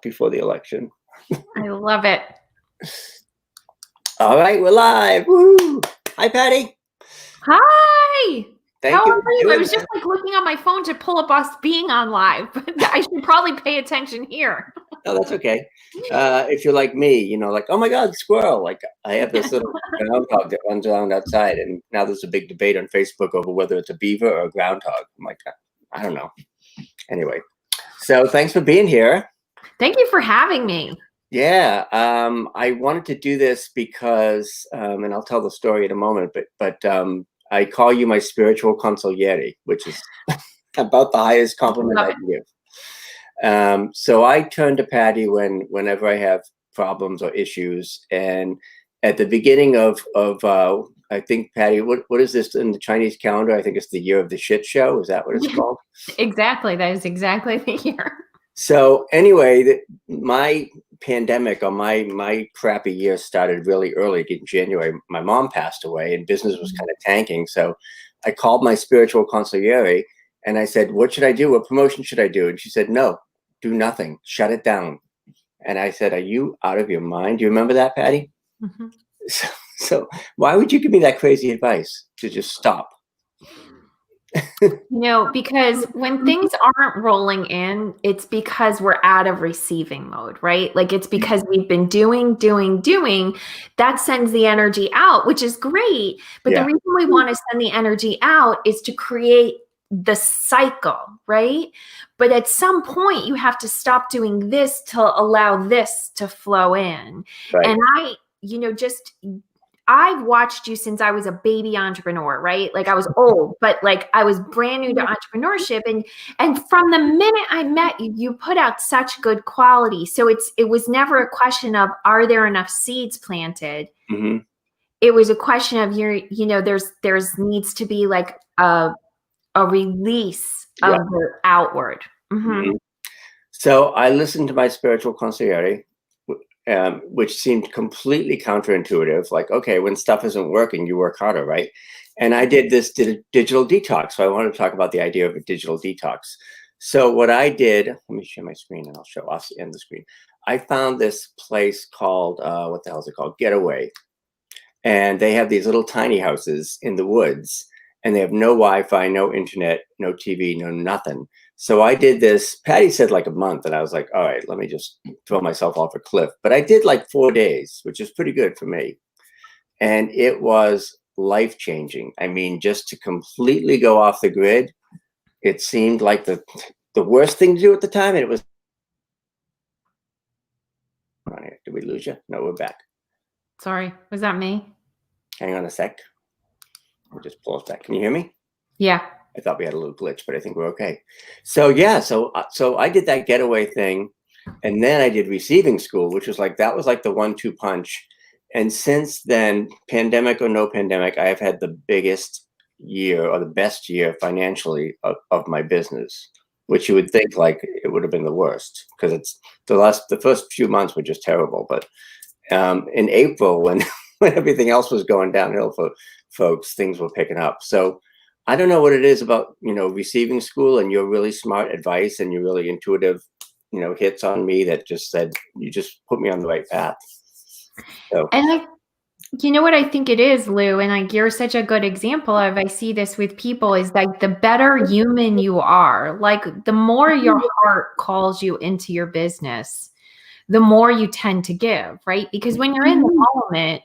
before the election. I love it. All right, we're live. Woo! Hi, Patty. Hi. Thank How you are for you? I doing was that. just like looking on my phone to pull up us being on live, but I should probably pay attention here. No, that's okay. If you're like me, like, oh my God, squirrel. Like I have this little groundhog that runs around outside, and now there's a big debate on Facebook over whether it's a beaver or a groundhog. I'm like, I don't know. Anyway, so thanks for being here. Thank you for having me. Yeah, I wanted to do this because, and I'll tell the story in a moment, but I call you my spiritual consigliere, which is about the highest compliment I can give. So I turn to Patty whenever I have problems or issues, and at the beginning of I think, Patty, what is this in the Chinese calendar? I think it's the year of the shit show. Is that what it's called? Exactly. That is exactly the year. So anyway, my pandemic or my crappy year started really early in January. My mom passed away and business was kind of tanking. So I called my spiritual consigliere and I said, what should I do? What promotion should I do? And she said, no, do nothing. Shut it down. And I said, are you out of your mind? Do you remember that, Patty? Mm-hmm. So why would you give me that crazy advice to just stop? Because when things aren't rolling in, it's because we're out of receiving mode, right? Like it's because we've been doing, that sends the energy out, which is great. But the reason we want to send the energy out is to create the cycle, right? But at some point you have to stop doing this to allow this to flow in. Right. And I've watched you since I was a baby entrepreneur, right? Like I was old, but like I was brand new to entrepreneurship. And from the minute I met you, you put out such good quality. So it was never a question of, are there enough seeds planted? Mm-hmm. It was a question of there's needs to be like a release of the outward. Mm-hmm. Mm-hmm. So I listened to my spiritual consigliere, which seemed completely counterintuitive. Like, okay, when stuff isn't working, you work harder, right? And I did this digital detox. So I wanted to talk about the idea of a digital detox. So what I did, let me share my screen and I'll show off the end of the screen. I found this place called, what the hell is it called? Getaway. And they have these little tiny houses in the woods and they have no Wi-Fi, no internet, no TV, no nothing. So I did this, Patty said like a month, and I was like, all right, let me just throw myself off a cliff. But I did like 4 days, which is pretty good for me. And it was life-changing. I mean, just to completely go off the grid, it seemed like the worst thing to do at the time. And it was, did we lose you? No, we're back. Sorry, was that me? Hang on a sec. We'll just pull us back. Can you hear me? Yeah. I thought we had a little glitch, but I think we're okay. So yeah, so I did that getaway thing, and then I did receiving school, which was like, that was like the 1-2 punch. And since then, pandemic or no pandemic, I have had the biggest year or the best year financially of my business, which you would think like it would have been the worst because it's the first few months were just terrible. But in April, when everything else was going downhill for folks, things were picking up. So I don't know what it is about, receiving school and your really smart advice and your really intuitive, hits on me that just said, you just put me on the right path. So. And you know what I think it is, Lou, and you're such a good example of, I see this with people, is like the better human you are, like the more your heart calls you into your business, the more you tend to give, right? Because when you're in the moment,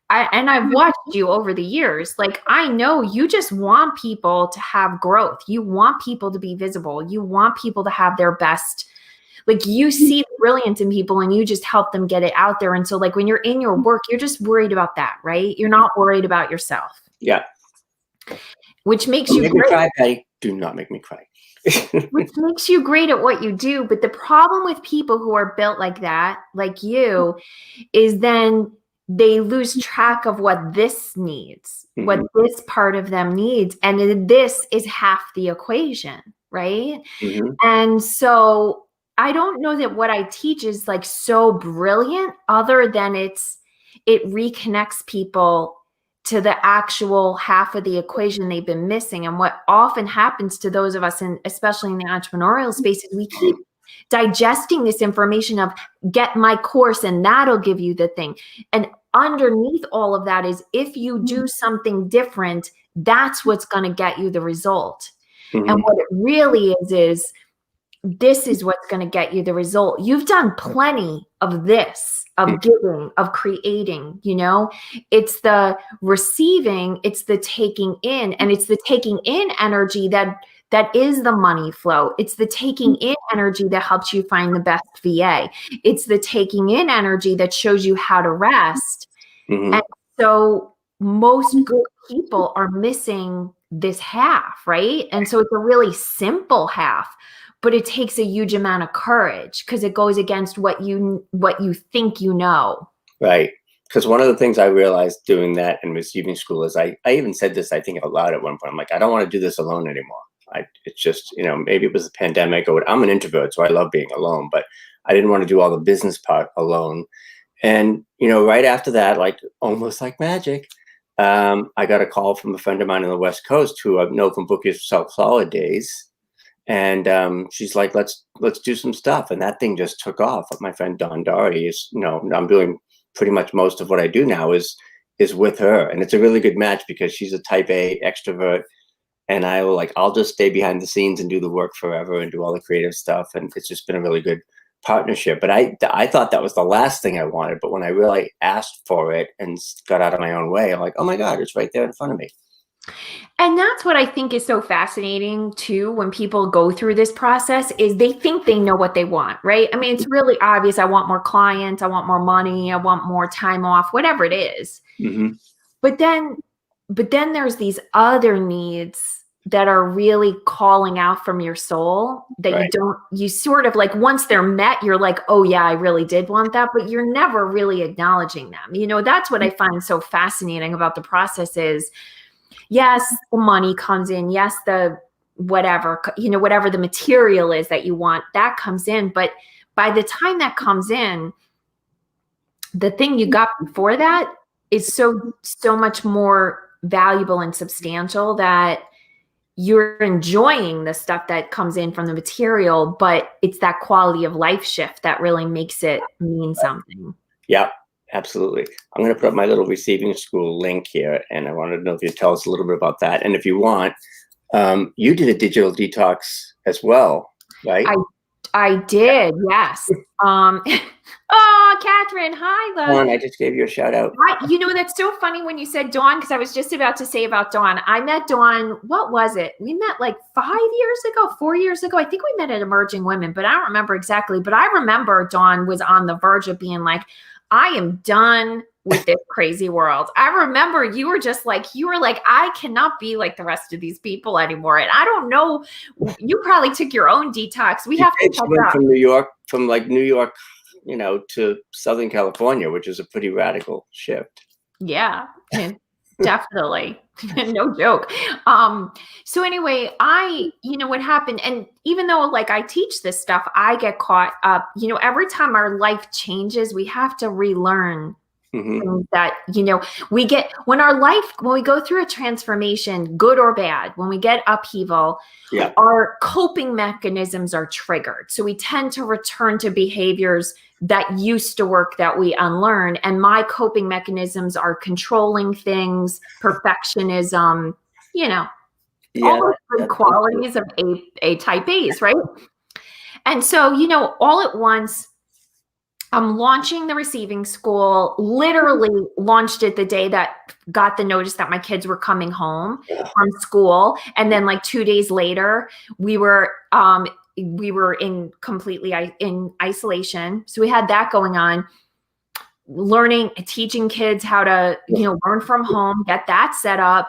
I've watched you over the years, like I know you just want people to have growth. You want people to be visible. You want people to have their best. Like you see the brilliance in people and you just help them get it out there. And so like when you're in your work, you're just worried about that, right? You're not worried about yourself. Yeah. Which makes you great. Me cry, Patty. Do not make me cry. Which makes you great at what you do. But the problem with people who are built like that, like you, is then they lose track of what this needs, what this part of them needs. And this is half the equation, right? And so I don't know that what I teach is like so brilliant, other than it reconnects people to the actual half of the equation they've been missing. And what often happens to those of us, and especially in the entrepreneurial space, is we keep digesting this information of get my course and that'll give you the thing. And underneath all of that is if you do something different, that's what's going to get you the result. Mm-hmm. And what it really is this is what's going to get you the result. You've done plenty of this, of giving, of creating, you know, it's the receiving, it's the taking in, and it's the taking in energy that is the money flow. It's the taking in energy that helps you find the best VA. It's the taking in energy that shows you how to rest. And so most good people are missing this half, right? And so it's a really simple half, but it takes a huge amount of courage because it goes against what you think you know. Right. Because one of the things I realized doing that in receiving school is I even said this, I think, out loud at one point. I'm like, I don't want to do this alone anymore. It's just, you know, maybe it was the pandemic or I'm an introvert, so I love being alone, but I didn't want to do all the business part alone. And, you know, right after that, like almost like magic, I got a call from a friend of mine on the West Coast who I know from Book Yourself Solid days. And she's like, let's do some stuff. And that thing just took off. My friend Don Doherty is, you know, I'm doing pretty much most of what I do now is with her. And it's a really good match because she's a type A extrovert. And I'll just stay behind the scenes and do the work forever and do all the creative stuff. And it's just been a really good partnership. But I thought that was the last thing I wanted. But when I really asked for it and got out of my own way, I'm like, oh my God, it's right there in front of me. And that's what I think is so fascinating too, when people go through this process, is they think they know what they want, right? I mean, it's really obvious. I want more clients. I want more money. I want more time off, whatever it is. But then there's these other needs that are really calling out from your soul that you sort of like, once they're met, you're like, oh yeah, I really did want that, but you're never really acknowledging them. You know, that's what I find so fascinating about the process is, yes, the money comes in. Yes, the whatever, you know, whatever the material is that you want, that comes in. But by the time that comes in, the thing you got before that is so much more valuable and substantial that you're enjoying the stuff that comes in from the material, but it's that quality of life shift that really makes it mean something. Yeah. Absolutely. I'm going to put up my little receiving school link here, and I wanted to know if you'd tell us a little bit about that. And if you want, you did a digital detox as well, right? I did, yes. Oh, Catherine, hi, love. Dawn, I just gave you a shout out. You know, that's so funny when you said Dawn, because I was just about to say about Dawn. I met Dawn, what was it? We met like 4 years ago. I think we met at Emerging Women, but I don't remember exactly. But I remember Dawn was on the verge of being like, I am done with this crazy world. I remember you were like, I cannot be like the rest of these people anymore. And I don't know, you probably took your own detox. We have to check out. From New York, you know, to Southern California, which is a pretty radical shift. Yeah, definitely. No joke. So anyway, you know what happened, and even though like I teach this stuff, I get caught up, you know, every time our life changes, we have to relearn things that, you know, when we go through a transformation, good or bad, when we get upheaval, our coping mechanisms are triggered. So we tend to return to behaviors that used to work that we unlearn. And my coping mechanisms are controlling things, perfectionism, you know, all those good qualities of a type A's, right? And so, you know, all at once, I'm launching the receiving school, literally launched it the day that got the notice that my kids were coming home from school. And then like 2 days later, we were completely in isolation. So we had that going on, teaching kids how to, you know, learn from home, get that set up,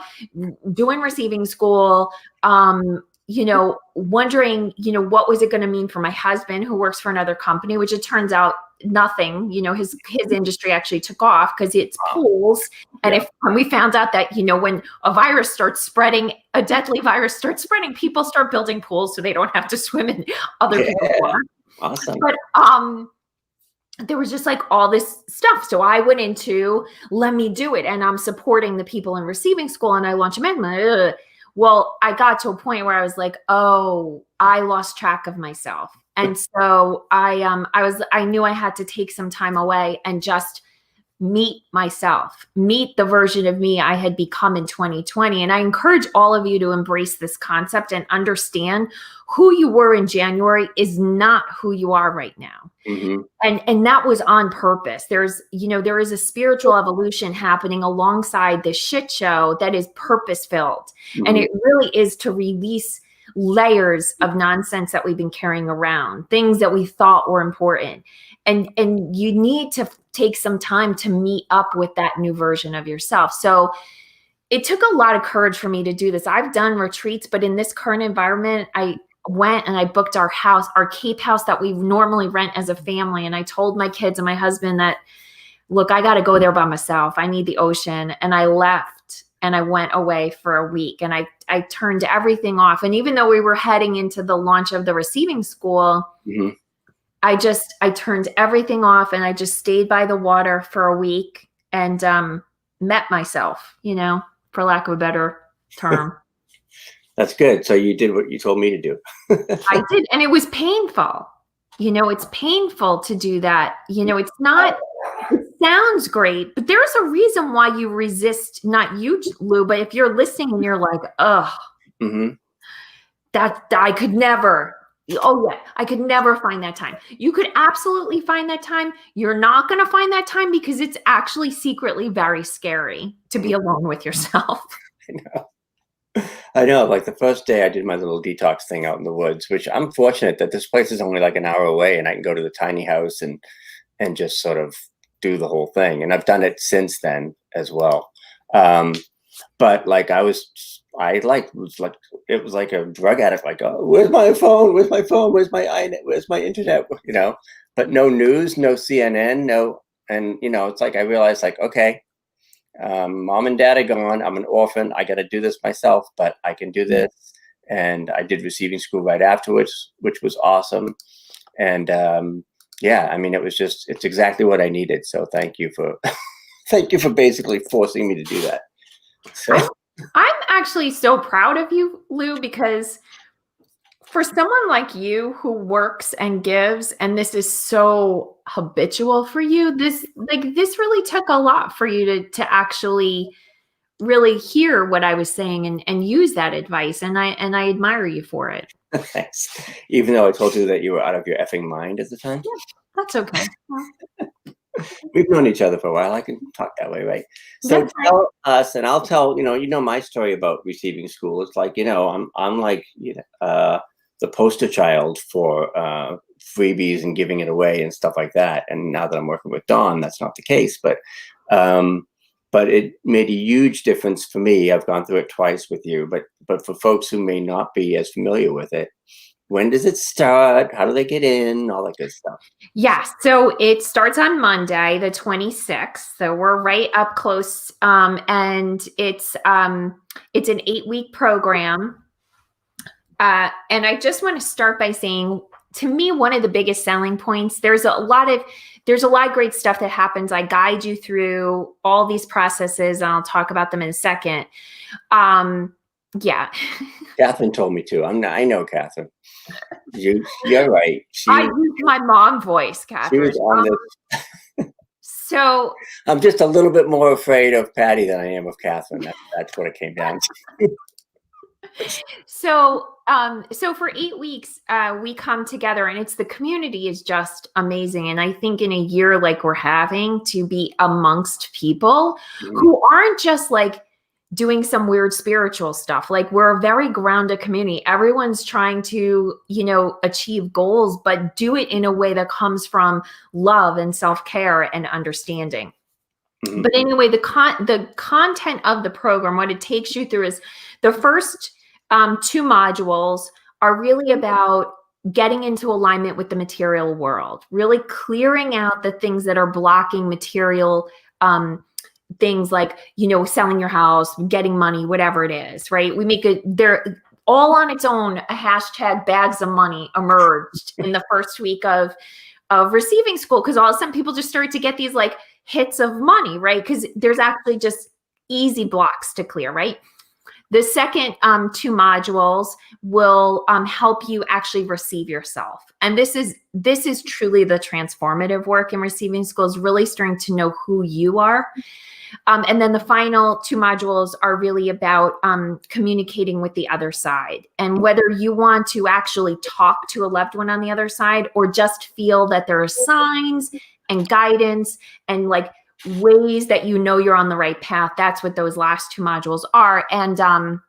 doing receiving school, you know, wondering, you know, what was it going to mean for my husband who works for another company, which it turns out nothing, you know, his industry actually took off because it's pools. And when we found out that, you know, when a virus starts spreading, a deadly virus starts spreading, people start building pools so they don't have to swim in other people's water. Awesome. But there was just like all this stuff. So I went into, let me do it. And I'm supporting the people in receiving school and I launch them. Well, I got to a point where I was like, oh, I lost track of myself. And so I knew I had to take some time away and just meet myself, meet the version of me I had become in 2020. And I encourage all of you to embrace this concept and understand who you were in January is not who you are right now. Mm-hmm. And that was on purpose. There is a spiritual evolution happening alongside this shit show that is purpose filled. Mm-hmm. And it really is to release layers of nonsense that we've been carrying around, things that we thought were important. And you need to take some time to meet up with that new version of yourself. So it took a lot of courage for me to do this. I've done retreats, but in this current environment, I went and I booked our Cape house that we normally rent as a family. And I told my kids and my husband that, look, I got to go there by myself. I need the ocean. And I left and I went away for a week and I turned everything off. And even though we were heading into the launch of the receiving school, Mm-hmm. I turned everything off and I just stayed by the water for a week and met myself, for lack of a better term. That's good. So you did what you told me to do. I did. And it was painful. It's painful to do that. It's not, it sounds great, but there's a reason why you resist, not you, Lou, but if you're listening and you're like, ugh, Mm-hmm. that I could never. Oh yeah, I could never find that time. You could absolutely find that time. You're not going to find that time because it's actually secretly very scary to be alone with yourself. I know. Like the first day I did my little detox thing out in the woods, which I'm fortunate that this place is only like an hour away and I can go to the tiny house and just sort of do the whole thing. And I've done it since then as well. But like it was like a drug addict, like, oh, where's my phone? Where's my phone? Where's my where's my internet? But no news, no CNN, no. And, it's like, I realized like, okay, mom and dad are gone. I'm an orphan. I got to do this myself, but I can do this. And I did receiving school right afterwards, which was awesome. And it's exactly what I needed. So thank you for, thank you for basically forcing me to do that. So. I'm actually so proud of you, Lou, because for someone like you who works and gives, and this is so habitual for you, this really took a lot for you to actually really hear what I was saying and use that advice. And I admire you for it. Thanks. Even though I told you that you were out of your effing mind at the time. Yeah, that's okay. We've known each other for a while. I can talk that way, right? So tell us, and I'll tell, my story about receiving school. It's like, I'm like, the poster child for freebies and giving it away and stuff like that. And now that I'm working with Dawn, that's not the case. But it made a huge difference for me. I've gone through it twice with you, but for folks who may not be as familiar with it, when does it start? How do they get in? All that good stuff. Yeah. So it starts on Monday, the 26th. So we're right up close. And it's an 8-week program. And I just want to start by saying, to me, one of the biggest selling points, there's a lot of great stuff that happens. I guide you through all these processes and I'll talk about them in a second. Yeah. Catherine told me to. I know Catherine. You're right. I use my mom voice, Catherine. She was on this. So I'm just a little bit more afraid of Patty than I am of Catherine. That's what it came down to. So for 8 weeks, we come together and the community is just amazing. And I think in a year like we're having, to be amongst people who aren't just like doing some weird spiritual stuff. Like we're a very grounded community. Everyone's trying to, achieve goals, but do it in a way that comes from love and self-care and understanding. Mm-hmm. But anyway, the content of the program, what it takes you through is the first 2 modules are really about getting into alignment with the material world, really clearing out the things that are blocking material things like, selling your house, getting money, whatever it is, right? We make they're all on its own, a hashtag bags of money emerged in the first week of receiving school. Cause all of a sudden people just started to get these like hits of money, right? Cause there's actually just easy blocks to clear, right? The second two modules will help you actually receive yourself. And this is truly the transformative work in receiving school, is really starting to know who you are. And then the final two modules are really about communicating with the other side. And whether you want to actually talk to a loved one on the other side, or just feel that there are signs and guidance and like ways that you know you're on the right path, that's what those last two modules are. And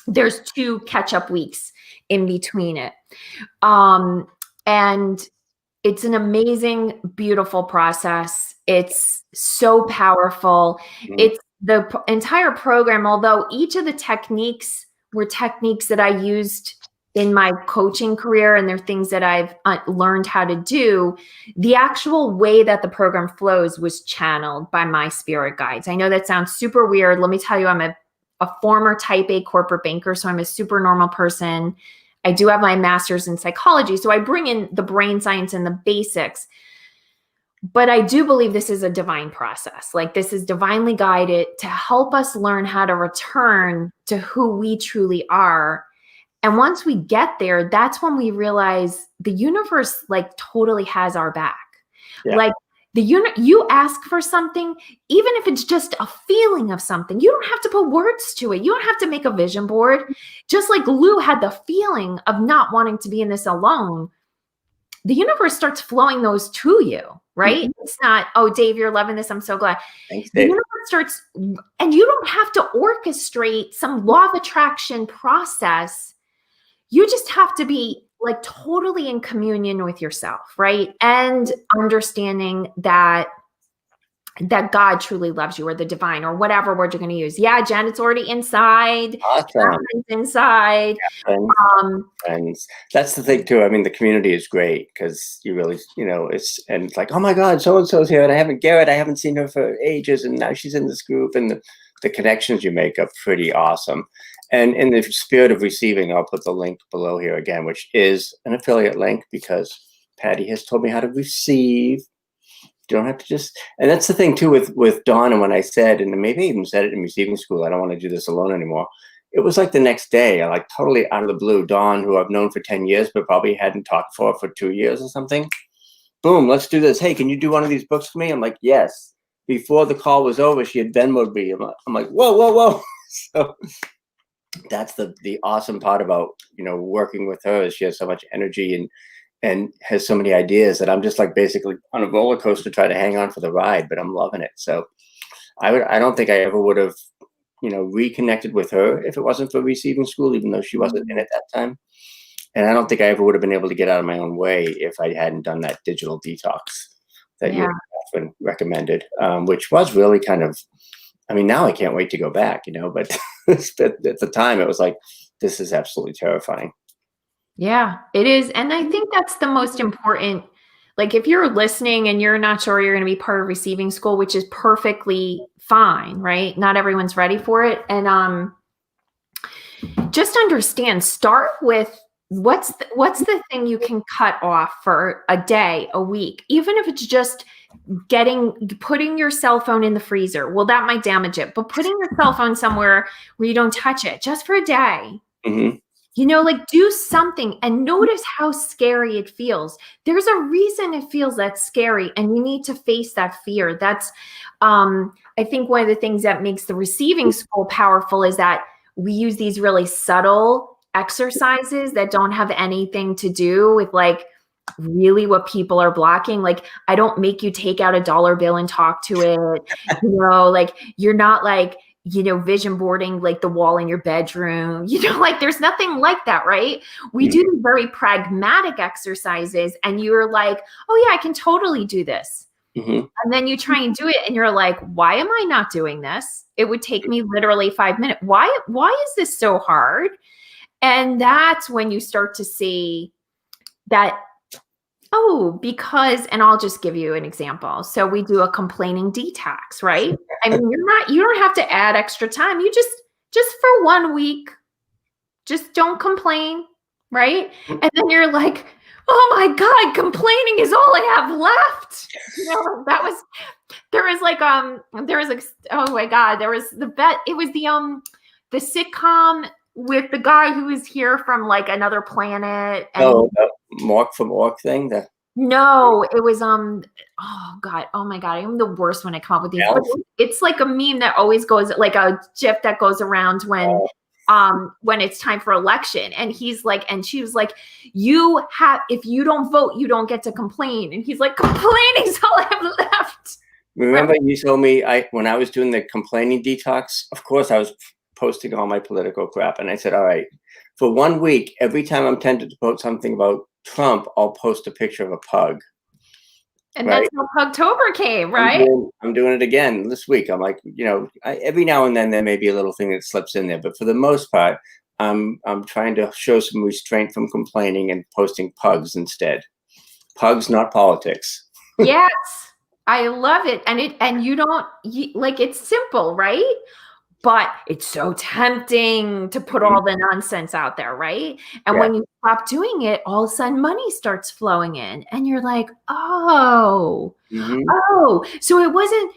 there's 2 catch-up weeks in between it. And it's an amazing, beautiful process. It's so powerful. It's the entire program, although each of the techniques were techniques that I used in my coaching career, and they're things that I've learned how to do, the actual way that the program flows was channeled by my spirit guides. I know that sounds super weird. Let me tell you, I'm a former type A corporate banker, so I'm a super normal person. I do have my master's in psychology, so I bring in the brain science and the basics. But I do believe this is a divine process. Like, this is divinely guided to help us learn how to return to who we truly are. And once we get there, that's when we realize the universe like totally has our back. Yeah. Like you ask for something, even if it's just a feeling of something, you don't have to put words to it. You don't have to make a vision board. Just like Lou had the feeling of not wanting to be in this alone, the universe starts flowing those to you, right? Mm-hmm. It's not, oh, Dave, you're loving this. I'm so glad. Thanks, the Dave. universe starts, and you don't have to orchestrate some law of attraction process. You just have to be like totally in communion with yourself, right? And understanding that God truly loves you, or the divine, or whatever word you're going to use. Yeah, Jen, it's already inside. Awesome. It's inside. Yeah, friends. That's the thing too. I mean, the community is great because you really, it's like, oh my God, so-and-so's here, and Garrett, I haven't seen her for ages, and now she's in this group, and the connections you make are pretty awesome. And in the spirit of receiving, I'll put the link below here again, which is an affiliate link, because Patty has told me how to receive. You don't have to just, and that's the thing too with Dawn. And when I said, and maybe I even said it in receiving school, I don't want to do this alone anymore. It was like the next day, like totally out of the blue, Dawn, who I've known for 10 years, but probably hadn't talked for 2 years or something. Boom, let's do this. Hey, can you do one of these books for me? I'm like, yes. Before the call was over, she had Venmo'd me. I'm like, whoa. So that's the awesome part about, working with her, is she has so much energy and has so many ideas that I'm just like basically on a roller coaster trying to hang on for the ride, but I'm loving it. So I don't think I ever would have, reconnected with her if it wasn't for receiving school, even though she wasn't in at that time. And I don't think I ever would have been able to get out of my own way if I hadn't done that digital detox that you often recommended, which was really kind of, I mean, now I can't wait to go back, but at the time it was like, this is absolutely terrifying. Yeah, it is. And I think that's the most important. Like, if you're listening and you're not sure you're going to be part of receiving school, which is perfectly fine, right? Not everyone's ready for it. And just understand, start with what's the thing you can cut off for a day, a week, even if it's just putting your cell phone in the freezer. Well, that might damage it, but putting your cell phone somewhere where you don't touch it just for a day. Mm-hmm. Like, do something and notice how scary it feels. There's a reason it feels that scary, and you need to face that fear. That's, I think one of the things that makes the receiving school powerful is that we use these really subtle exercises that don't have anything to do with like really what people are blocking. Like, I don't make you take out a dollar bill and talk to it. Like, you're not like, vision boarding like the wall in your bedroom, like there's nothing like that, right? We do these very pragmatic exercises, and you're like, oh yeah, I can totally do this. Mm-hmm. And then you try and do it, and you're like, why am I not doing this? It would take me literally 5 minutes. Why is this so hard? And that's when you start to see that, because, and I'll just give you an example. So we do a complaining detox, right? I mean, you don't have to add extra time. You just for 1 week, just don't complain, right? And then you're like, oh my God, complaining is all I have left. Oh my God, it was the sitcom with the guy who is here from like another planet. And Oh, the Mork from Ork thing. no, it was oh god, oh my god, I'm the worst when I come up with these. But it's like a meme that always goes, like a GIF that goes around when it's time for election. And he's like, and she was like, if you don't vote, you don't get to complain. And he's like, complaining's all I have left. Remember you told me when I was doing the complaining detox, of course I was posting all my political crap. And I said, all right, for 1 week, every time I'm tempted to post something about Trump, I'll post a picture of a pug. And right? That's how Pugtober came, right? I'm doing it again this week. I'm like, every now and then there may be a little thing that slips in there, but for the most part, I'm trying to show some restraint from complaining and posting pugs instead. Pugs, not politics. Yes, I love it. And you don't like, it's simple, right? But it's so tempting to put all the nonsense out there, right? And when you stop doing it, all of a sudden money starts flowing in. And you're like, oh, so it wasn't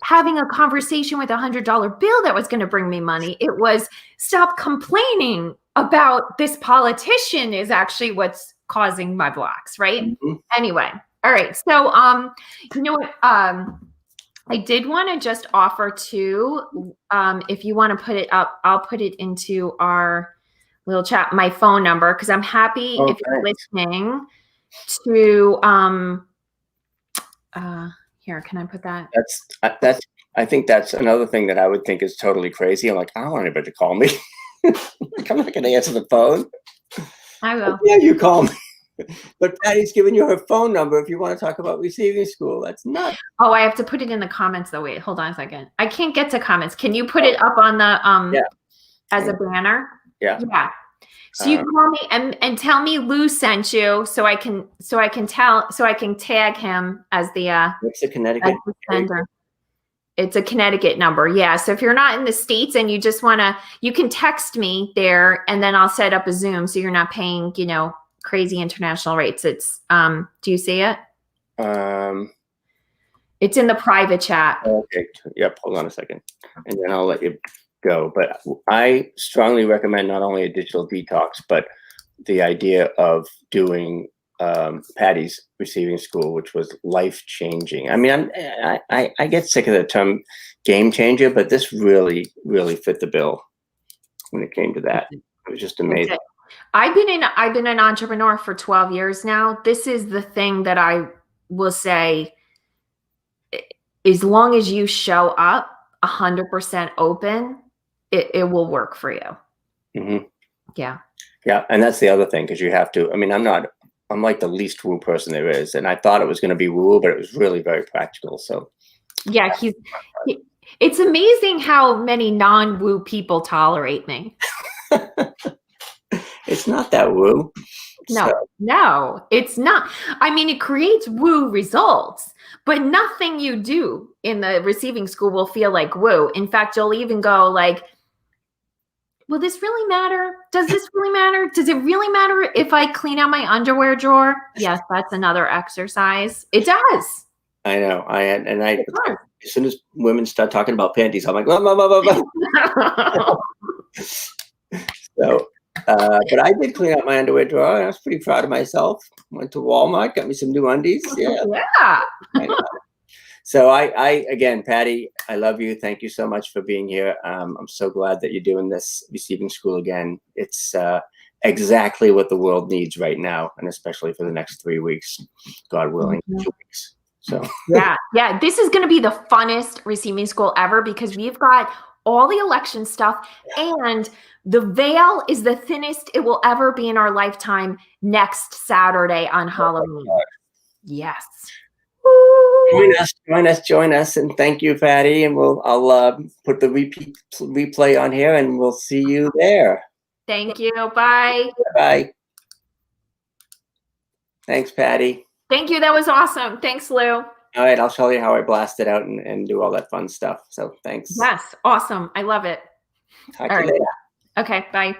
having a conversation with $100 bill that was going to bring me money. It was stop complaining about this politician is actually what's causing my blocks, right? Anyway, all right. So, you know what? I did want to just offer too, if you want to put it up, I'll put it into our little chat, my phone number, because I'm happy if you're listening to, here, can I put that? I think that's another thing that I would think is totally crazy. I'm like, I don't want anybody to call me. Like, I'm not going to answer the phone. I will. Yeah, you call me. But Patty's giving you her phone number if you want to talk about receiving school. That's nuts. Oh, I have to put it in the comments though. Wait, hold on a second. I can't get to comments. Can you put it up on the as a banner? Yeah. Yeah. So you call me and tell me Lou sent you so I can tag him as the what's the Connecticut sender. It's a Connecticut number. Yeah. So if you're not in the States and you just you can text me there and then I'll set up a Zoom so you're not paying, crazy international rates. It's do you see it? It's in the private chat. Okay. Yep. Hold on a second. And then I'll let you go. But I strongly recommend not only a digital detox, but the idea of doing Patty's receiving school, which was life-changing. I mean, I get sick of the term game changer, but this really, really fit the bill when it came to that. It was just amazing. Okay. I've been an entrepreneur for 12 years now. This is the thing that I will say, as long as you show up 100% open, it will work for you. Mm-hmm. Yeah. Yeah. And that's the other thing, because you have to, I mean, I'm like the least woo person there is. And I thought it was going to be woo, but it was really very practical. So yeah, it's amazing how many non-woo people tolerate me. It's not that woo. No, it's not. I mean, it creates woo results, but nothing you do in the receiving school will feel like woo. In fact, you'll even go like, will this really matter? Does this really matter? Does it really matter if I clean out my underwear drawer? Yes, that's another exercise. It does. I know. As soon as women start talking about panties, I'm like, blah, blah, blah, blah, blah. So, but I did clean out my underwear drawer. I was pretty proud of myself. Went to Walmart, got me some new undies. Yeah. Yeah. So again, Patty, I love you. Thank you so much for being here. I'm so glad that you're doing this receiving school again. It's exactly what the world needs right now, and especially for the next 3 weeks, God willing, 2 weeks. So yeah. This is going to be the funnest receiving school ever because we've got all the election stuff and the veil is the thinnest it will ever be in our lifetime next Saturday on Halloween. Yes. Join us, and thank you, Patty. And I'll put the replay on here, and we'll see you there. Thank you. Bye. Bye. Thanks, Patty. Thank you. That was awesome. Thanks, Lou. All right, I'll show you how I blast it out and do all that fun stuff. So thanks. Yes, awesome. I love it. Talk to you later. Okay, bye.